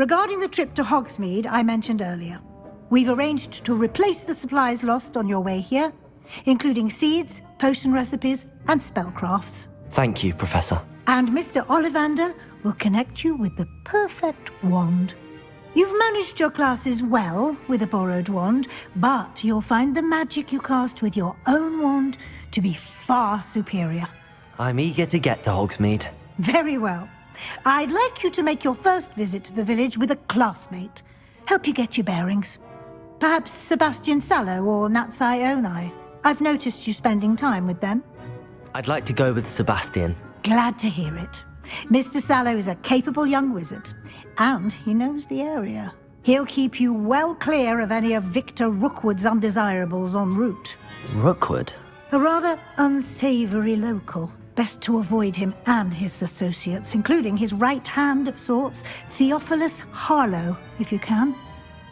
Regarding the trip to Hogsmeade I mentioned earlier, we've arranged to replace the supplies lost on your way here, including seeds, potion recipes, and spellcrafts. Thank you, Professor. And Mr. Ollivander will connect you with the perfect wand. You've managed your classes well with a borrowed wand, but you'll find the magic you cast with your own wand to be far superior. I'm eager to get to Hogsmeade. Very well. I'd like you to make your first visit to the village with a classmate. Help you get your bearings. Perhaps Sebastian Sallow or Natsai Onai. I've noticed you spending time with them. I'd like to go with Sebastian. Glad to hear it. Mr. Sallow is a capable young wizard, and he knows the area. He'll keep you well clear of any of Victor Rookwood's undesirables en route. Rookwood? A rather unsavory local. Best to avoid him and his associates, including his right hand of sorts, Theophilus Harlow, if you can.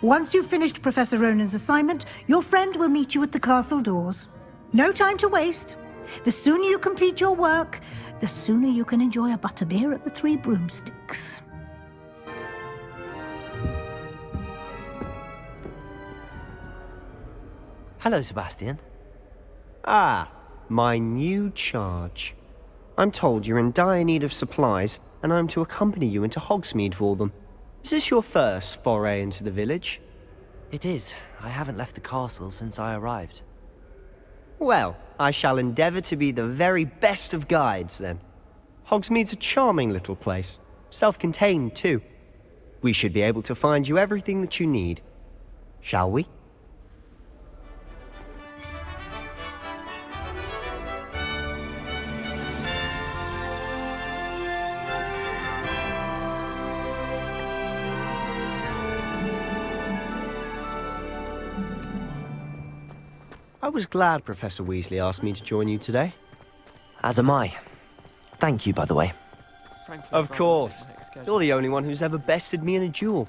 Once you've finished Professor Ronan's assignment, your friend will meet you at the castle doors. No time to waste. The sooner you complete your work, the sooner you can enjoy a butterbeer at the Three Broomsticks. Hello, Sebastian. Ah, my new charge. I'm told you're in dire need of supplies, and I'm to accompany you into Hogsmeade for them. Is this your first foray into the village? It is. I haven't left the castle since I arrived. Well, I shall endeavour to be the very best of guides, then. Hogsmeade's a charming little place. Self-contained, too. We should be able to find you everything that you need. Shall we? I was glad Professor Weasley asked me to join you today. As am I. Thank you, by the way. Of course. You're the only one who's ever bested me in a duel.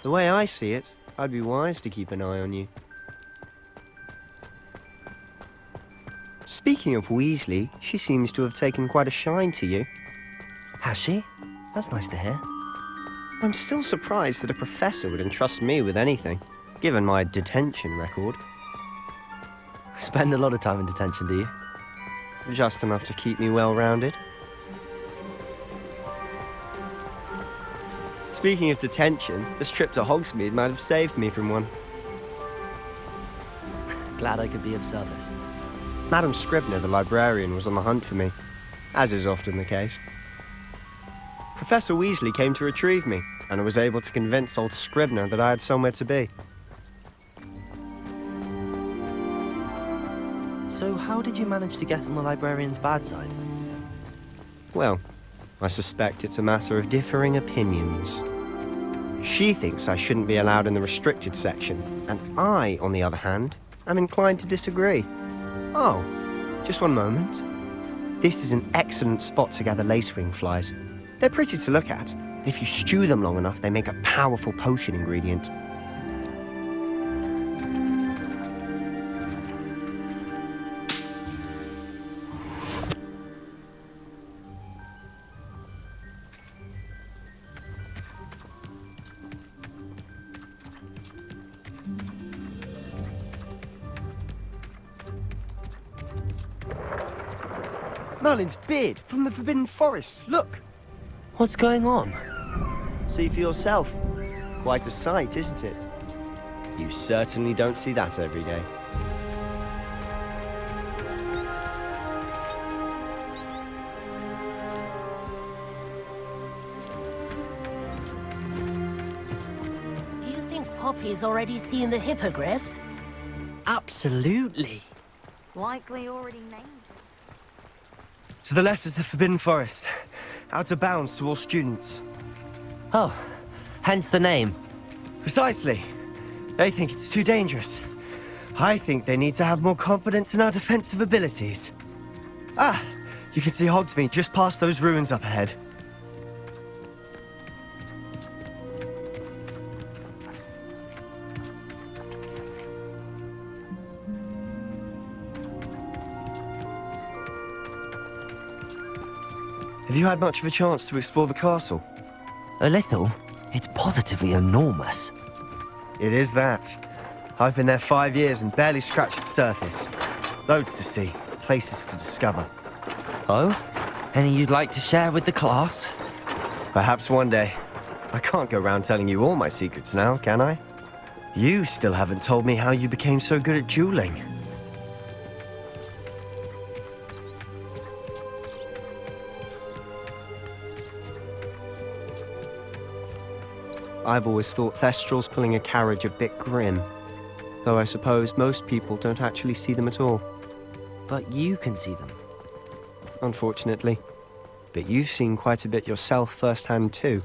The way I see it, I'd be wise to keep an eye on you. Speaking of Weasley, she seems to have taken quite a shine to you. Has she? That's nice to hear. I'm still surprised that a professor would entrust me with anything, given my detention record. Spend a lot of time in detention, do you? Just enough to keep me well-rounded. Speaking of detention, this trip to Hogsmeade might have saved me from one. Glad I could be of service. Madam Scribner, the librarian, was on the hunt for me, as is often the case. Professor Weasley came to retrieve me, and I was able to convince old Scribner that I had somewhere to be. So how did you manage to get on the librarian's bad side? Well, I suspect it's a matter of differing opinions. She thinks I shouldn't be allowed in the restricted section, and I, on the other hand, am inclined to disagree. Oh, just one moment. This is an excellent spot to gather lacewing flies. They're pretty to look at, and if you stew them long enough, they make a powerful potion ingredient. Merlin's beard from the Forbidden Forest, look! What's going on? See for yourself. Quite a sight, isn't it? You certainly don't see that every day. Do you think Poppy's already seen the hippogriffs? Absolutely. Likely already named. To the left is the Forbidden Forest. Out of bounds to all students. Oh, hence the name. Precisely. They think it's too dangerous. I think they need to have more confidence in our defensive abilities. Ah, you can see Hogsmeade just past those ruins up ahead. Have you had much of a chance to explore the castle? A little. It's positively enormous. It is that. I've been there 5 years and barely scratched the surface. Loads to see, places to discover. Oh? Any you'd like to share with the class? Perhaps one day. I can't go around telling you all my secrets now, can I? You still haven't told me how you became so good at dueling. I've always thought Thestrals pulling a carriage a bit grim. Though I suppose most people don't actually see them at all. But you can see them. Unfortunately. But you've seen quite a bit yourself firsthand too.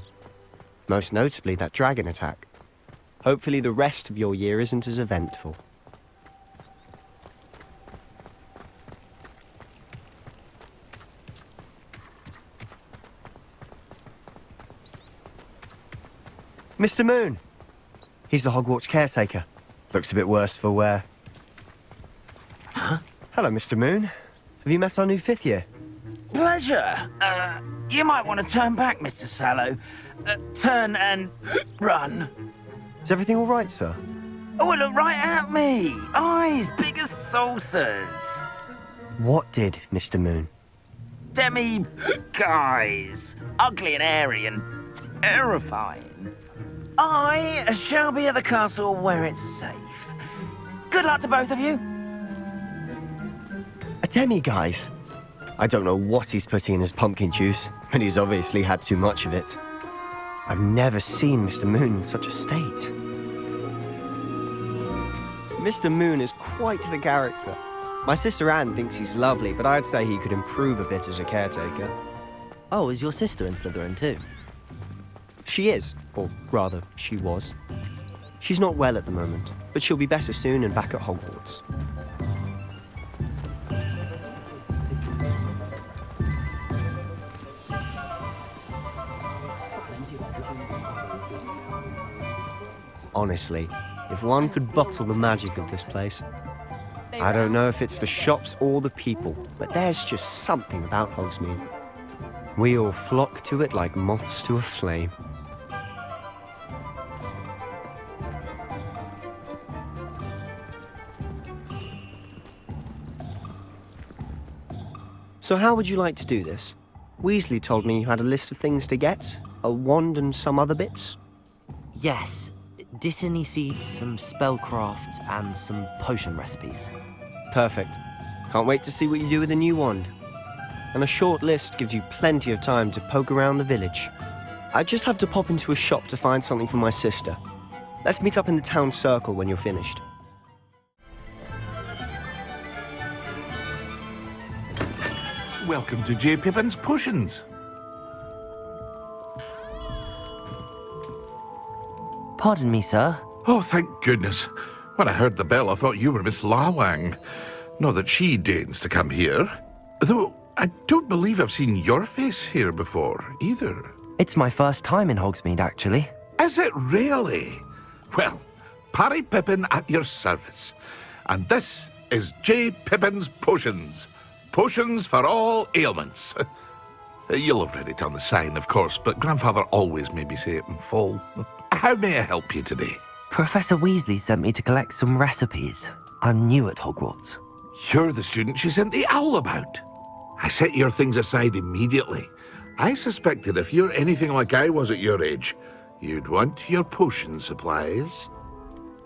Most notably that dragon attack. Hopefully the rest of your year isn't as eventful. Mr. Moon! He's the Hogwarts caretaker. Looks a bit worse for wear. Huh? Hello, Mr. Moon. Have you met our new 5th year? Pleasure. You might want to turn back, Mr. Sallow. Turn and run. Is everything all right, sir? Oh, look right at me. Eyes big as saucers. What did, Mr. Moon? Guys. Ugly and airy and terrifying. I shall be at the castle where it's safe. Good luck to both of you. A demi-guise? I don't know what he's putting in his pumpkin juice, and he's obviously had too much of it. I've never seen Mr. Moon in such a state. Mr. Moon is quite the character. My sister Anne thinks he's lovely, but I'd say he could improve a bit as a caretaker. Oh, is your sister in Slytherin too? She is, or rather, she was. She's not well at the moment, but she'll be better soon and back at Hogwarts. Honestly, if one could bottle the magic of this place. I don't know if it's the shops or the people, but there's just something about Hogsmeade. We all flock to it like moths to a flame. So how would you like to do this? Weasley told me you had a list of things to get, a wand and some other bits. Yes. Dittany seeds, some spellcrafts, and some potion recipes. Perfect. Can't wait to see what you do with the new wand. And a short list gives you plenty of time to poke around the village. I just have to pop into a shop to find something for my sister. Let's meet up in the town circle when you're finished. Welcome to J. Pippin's Potions. Pardon me, sir. Oh, thank goodness. When I heard the bell, I thought you were Miss Lawang. Not that she deigns to come here. Though, I don't believe I've seen your face here before, either. It's my first time in Hogsmeade, actually. Is it really? Well, Parry Pippin at your service. And this is J. Pippin's Potions. Potions for all ailments. You'll have read it on the sign, of course, but Grandfather always made me say it in full. How may I help you today? Professor Weasley sent me to collect some recipes. I'm new at Hogwarts. You're the student she sent the owl about. I set your things aside immediately. I suspected if you're anything like I was at your age, you'd want your potion supplies.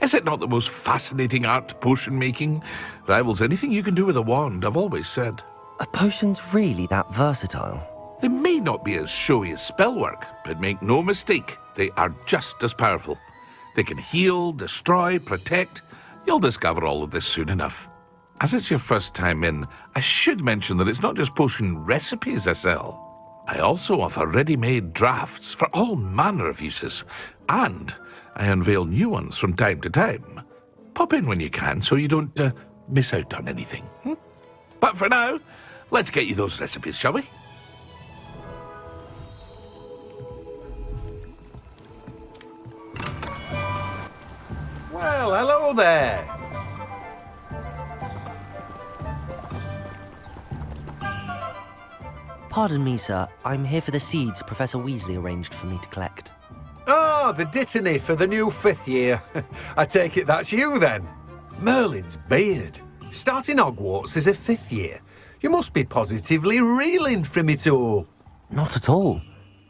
Is it not the most fascinating art, potion making? Rivals anything you can do with a wand, I've always said. Are potions really that versatile? They may not be as showy as spellwork, but make no mistake, they are just as powerful. They can heal, destroy, protect. You'll discover all of this soon enough. As it's your first time in, I should mention that it's not just potion recipes I sell. I also offer ready-made drafts for all manner of uses, and I unveil new ones from time to time. Pop in when you can so you don't miss out on anything. But for now, let's get you those recipes, shall we? Well, hello there. Pardon me, sir. I'm here for the seeds Professor Weasley arranged for me to collect. Oh, the dittany for the new 5th year. I take it that's you then. Merlin's beard. Starting Hogwarts as a 5th year. You must be positively reeling from it all. Not at all.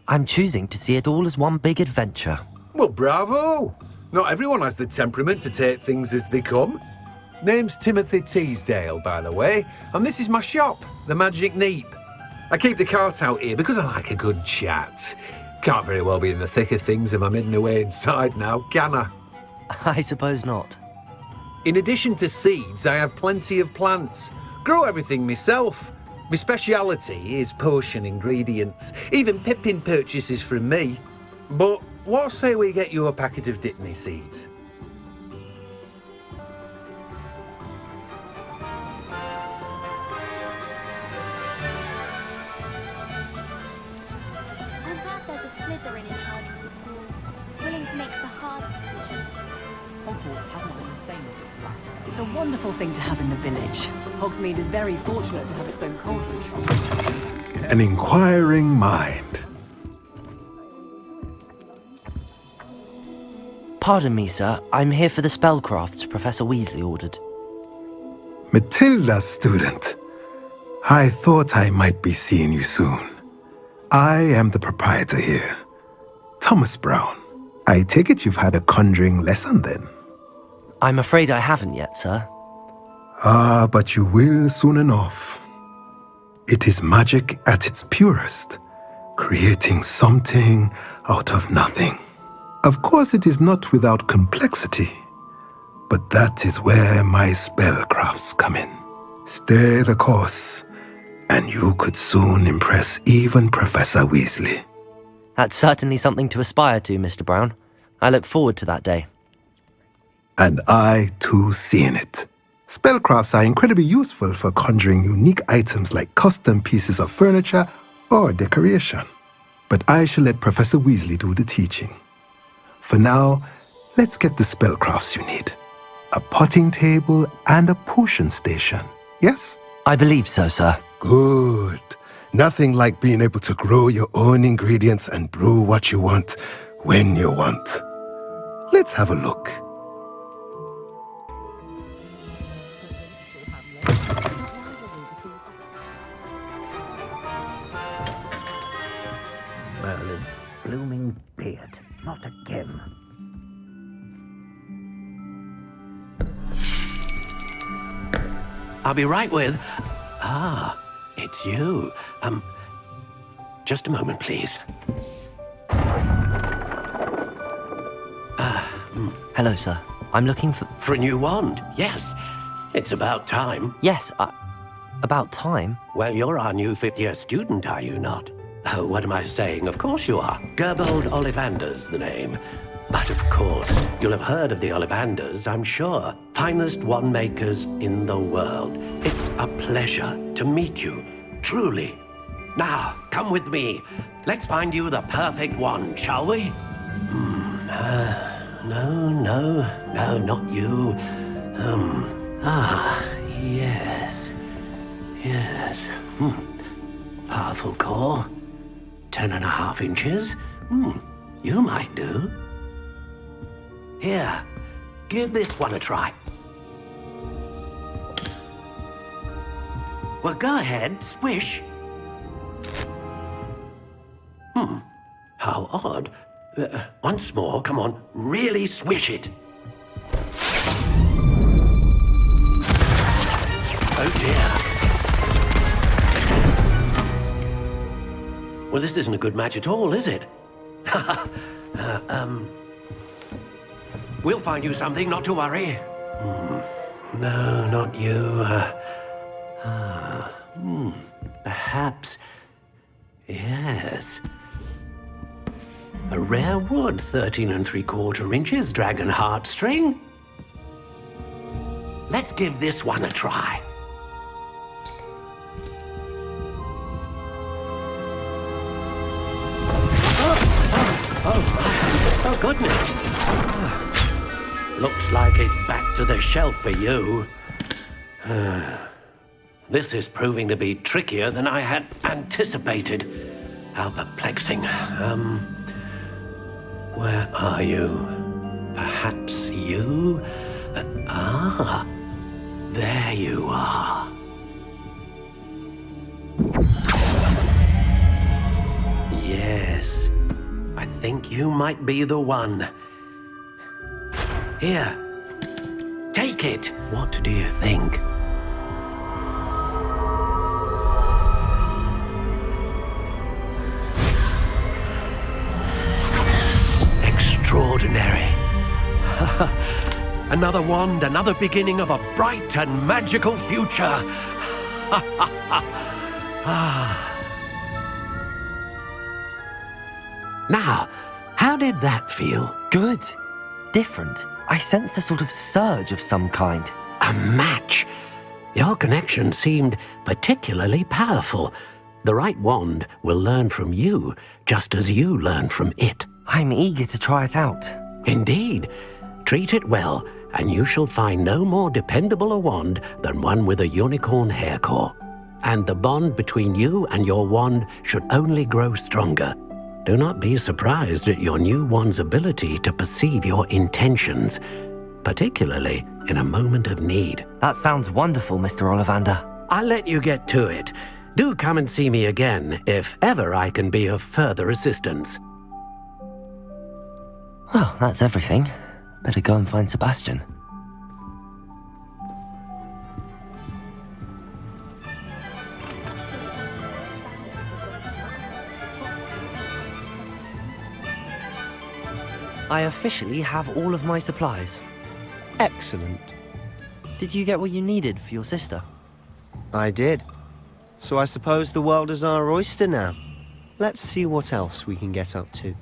I'm choosing to see it all as one big adventure. Well, bravo. Not everyone has the temperament to take things as they come. Name's Timothy Teasdale, by the way, and this is my shop, the Magic Neep. I keep the cart out here because I like a good chat. Can't very well be in the thick of things if I'm hidden away inside now, can I? I suppose not. In addition to seeds, I have plenty of plants. Grow everything myself. My speciality is potion ingredients. Even Pippin purchases from me. But what say we get you a packet of dittany seeds? I'm glad there's a Slytherin in charge of the school, willing to make the hard decisions. Hogwarts hasn't been the same as it was. It's a wonderful thing to have in the village. Hogsmeade is very fortunate to have its own coldroom shop. An inquiring mind. Pardon me, sir. I'm here for the spellcrafts Professor Weasley ordered. Matilda's student. I thought I might be seeing you soon. I am the proprietor here, Thomas Brown. I take it you've had a conjuring lesson then? I'm afraid I haven't yet, sir. Ah, but you will soon enough. It is magic at its purest, creating something out of nothing. Of course, it is not without complexity, but that is where my spellcrafts come in. Stay the course, and you could soon impress even Professor Weasley. That's certainly something to aspire to, Mr. Brown. I look forward to that day. And I, too, seeing it. Spellcrafts are incredibly useful for conjuring unique items like custom pieces of furniture or decoration. But I shall let Professor Weasley do the teaching. For now, let's get the spellcrafts you need. A potting table and a potion station, yes? I believe so, sir. Good. Nothing like being able to grow your own ingredients and brew what you want when you want. Let's have a look. Merlin's blooming beard. Not again. I'll be right with... Ah, it's you. Just a moment, please. Hello, sir. I'm looking for... For a new wand, yes. It's about time. Yes, about time? Well, you're our new 5th-year student, are you not? Oh, what am I saying? Of course you are. Gerbold Ollivander's the name. But of course, you'll have heard of the Ollivanders, I'm sure. Finest wand makers in the world. It's a pleasure to meet you, truly. Now, come with me. Let's find you the perfect wand, shall we? No, not you. Yes. Powerful core. 10.5 inches. You might do. Here, give this one a try. Well, go ahead, swish. How odd. Once more, come on, really swish it. Oh dear. Well, this isn't a good match at all, is it? We'll find you something, not to worry. No, not you. Perhaps. Yes. A rare wood, 13 3/4 inches, dragon heartstring. Let's give this one a try. Oh, goodness. Looks like it's back to the shelf for you. This is proving to be trickier than I had anticipated. How perplexing. Where are you? Perhaps you? There you are. Yes, I think you might be the one. Here, take it. What do you think? Extraordinary. Another wand, another beginning of a bright and magical future. Now, how did that feel? Good. Different. I sensed a sort of surge of some kind. A match. Your connection seemed particularly powerful. The right wand will learn from you, just as you learn from it. I'm eager to try it out. Indeed. Treat it well, and you shall find no more dependable a wand than one with a unicorn hair core. And the bond between you and your wand should only grow stronger. Do not be surprised at your new wand's ability to perceive your intentions, particularly in a moment of need. That sounds wonderful, Mr. Ollivander. I'll let you get to it. Do come and see me again if ever I can be of further assistance. Well, that's everything. Better go and find Sebastian. I officially have all of my supplies. Excellent. Did you get what you needed for your sister? I did. So I suppose the world is our oyster now. Let's see what else we can get up to.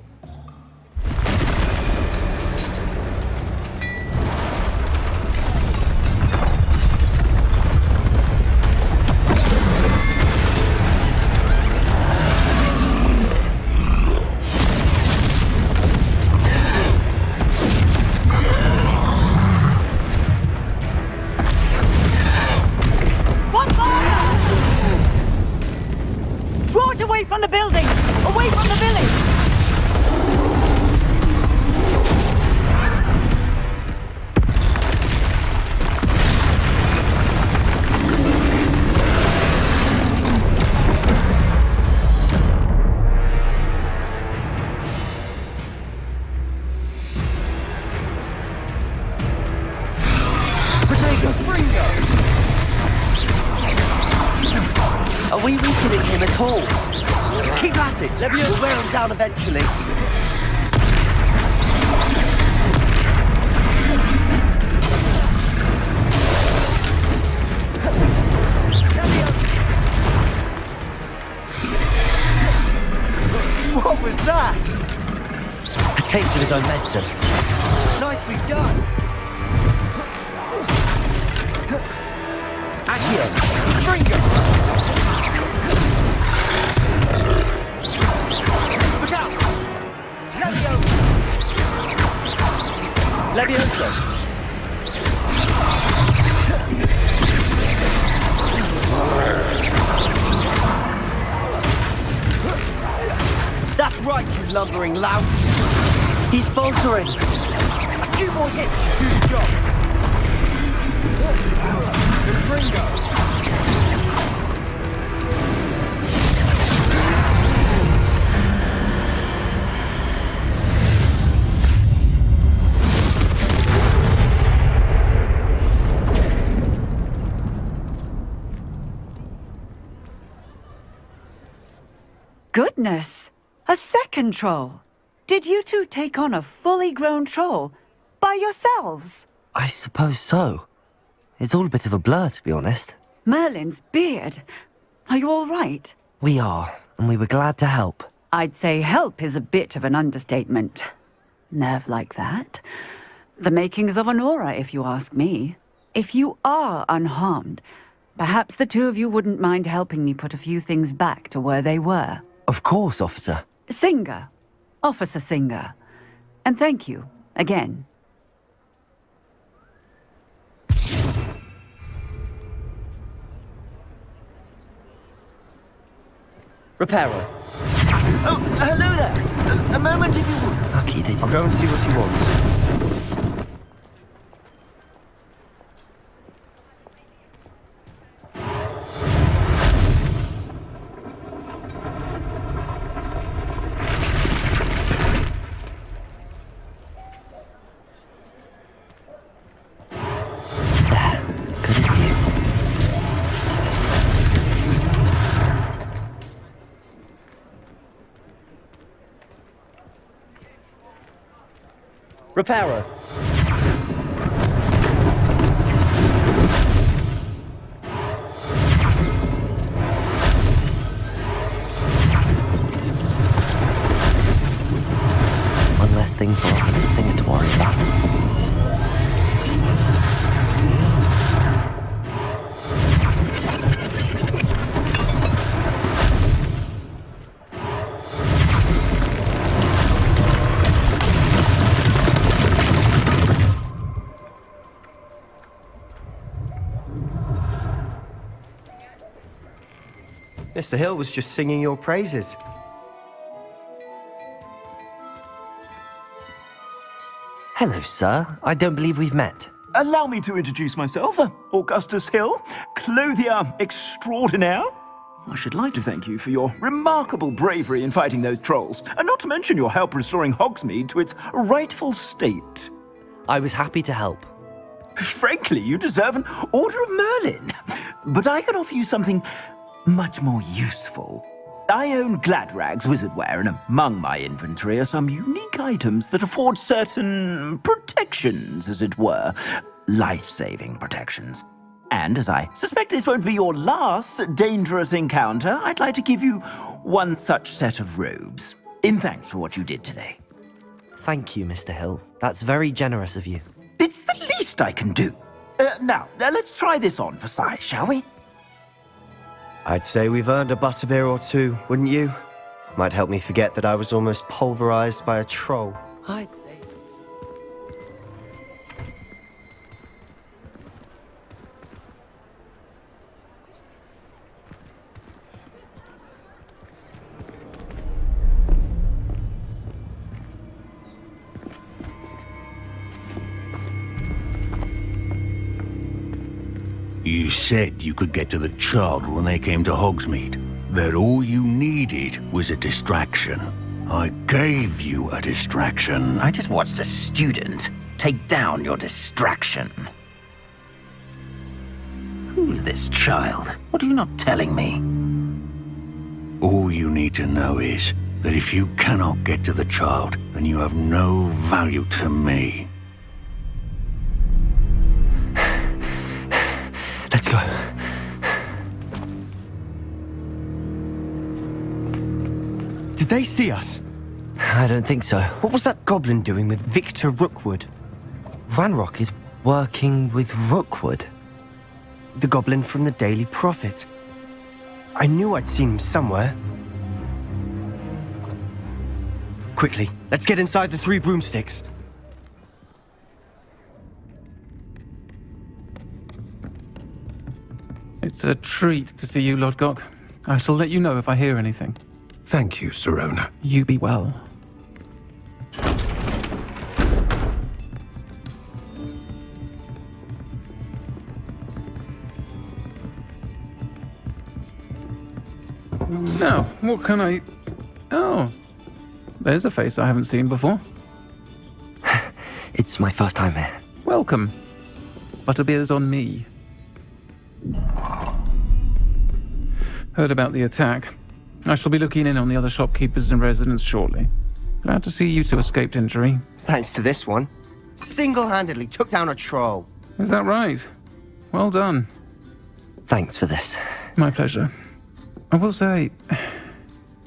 From the building! Away from the village! Are we weakening him at all? Keep at it! We'll wear him down eventually. What was that? A taste of his own medicine. Nicely done! Accio! Ringo! Levioso! That's right, you lumbering lout! He's faltering! A few more hits should do the job! Ringo! Goodness! A second troll! Did you two take on a fully grown troll? By yourselves? I suppose so. It's all a bit of a blur, to be honest. Merlin's beard. Are you all right? We are, and we were glad to help. I'd say help is a bit of an understatement. Nerve like that. The makings of an aura, if you ask me. If you are unharmed, perhaps the two of you wouldn't mind helping me put a few things back to where they were. Of course, officer. Singer. Officer Singer. And thank you, again. Reparo. Oh, hello there. A moment if you... lucky they didn't. I'll go and see what he wants. Good as new. Reparo. One less thing for Officer Singer to worry about. Mr. Hill was just singing your praises. Hello, sir. I don't believe we've met. Allow me to introduce myself, Augustus Hill, clothier extraordinaire. I should like to thank you for your remarkable bravery in fighting those trolls, and not to mention your help restoring Hogsmeade to its rightful state. I was happy to help. Frankly, you deserve an Order of Merlin. But I can offer you something much more useful. I own Gladrag's wizardware, and among my inventory are some unique items that afford certain protections, as it were. Life-saving protections. And as I suspect this won't be your last dangerous encounter, I'd like to give you one such set of robes, in thanks for what you did today. Thank you, Mr. Hill. That's very generous of you. It's the least I can do. Now, let's try this on for size, shall we? I'd say we've earned a butterbeer or two, wouldn't you? Might help me forget that I was almost pulverized by a troll. I'd say. You said you could get to the child when they came to Hogsmeade. That all you needed was a distraction. I gave you a distraction. I just watched a student take down your distraction. Who's this child? What are you not telling me? All you need to know is that if you cannot get to the child, then you have no value to me. Let's go. Did they see us? I don't think so. What was that goblin doing with Victor Rookwood? Ranrock is working with Rookwood. The goblin from the Daily Prophet. I knew I'd seen him somewhere. Quickly, let's get inside the 3 broomsticks. It's a treat to see you, Lodgok. I shall let you know if I hear anything. Thank you, Sirona. You be well. Now, what can I... Oh, there's a face I haven't seen before. It's my first time here. Welcome. Butterbeer's on me. Heard about the attack. I shall be looking in on the other shopkeepers and residents shortly. Glad to see you two escaped injury. Thanks to this one. Single-handedly took down a troll. Is that right? Well done. Thanks for this. My pleasure. I will say,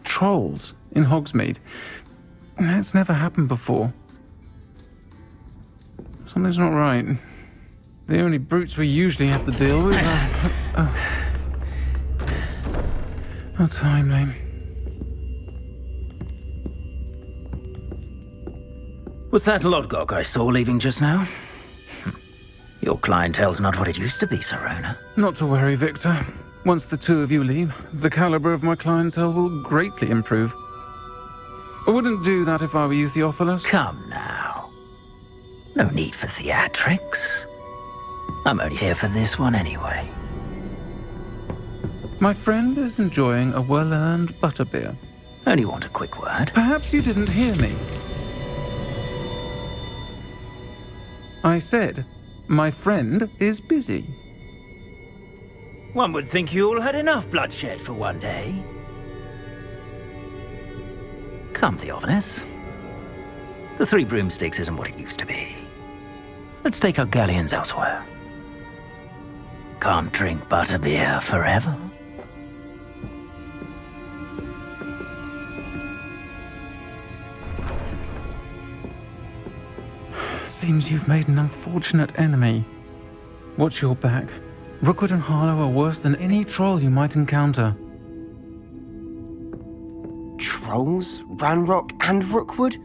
trolls in Hogsmeade. That's never happened before. Something's not right. The only brutes we usually have to deal with are... How timely. Was that Lodgok I saw leaving just now? Your clientele's not what it used to be, Sirona. Not to worry, Victor. Once the two of you leave, the caliber of my clientele will greatly improve. I wouldn't do that if I were you, Theophilus. Come now. No need for theatrics. I'm only here for this one anyway. My friend is enjoying a well-earned butterbeer. Only want a quick word. Perhaps you didn't hear me. I said, my friend is busy. One would think you all had enough bloodshed for one day. Come, Theophilus. The Three Broomsticks isn't what it used to be. Let's take our galleons elsewhere. Can't drink butterbeer forever. Seems you've made an unfortunate enemy. Watch your back. Rookwood and Harlow are worse than any troll you might encounter. Trolls? Ranrock and Rookwood?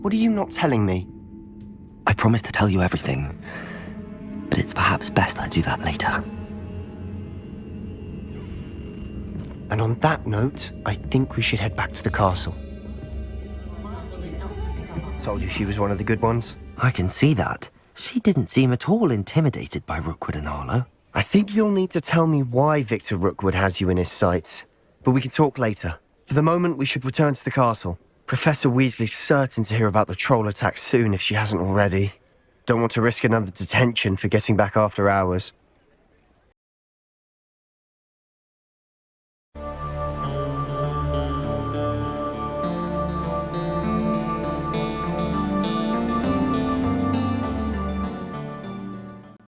What are you not telling me? I promised to tell you everything, but it's perhaps best I do that later. And on that note, I think we should head back to the castle. Told you she was one of the good ones. I can see that. She didn't seem at all intimidated by Rookwood and Harlow. I think you'll need to tell me why Victor Rookwood has you in his sights. But we can talk later. For the moment, we should return to the castle. Professor Weasley's certain to hear about the troll attack soon if she hasn't already. Don't want to risk another detention for getting back after hours.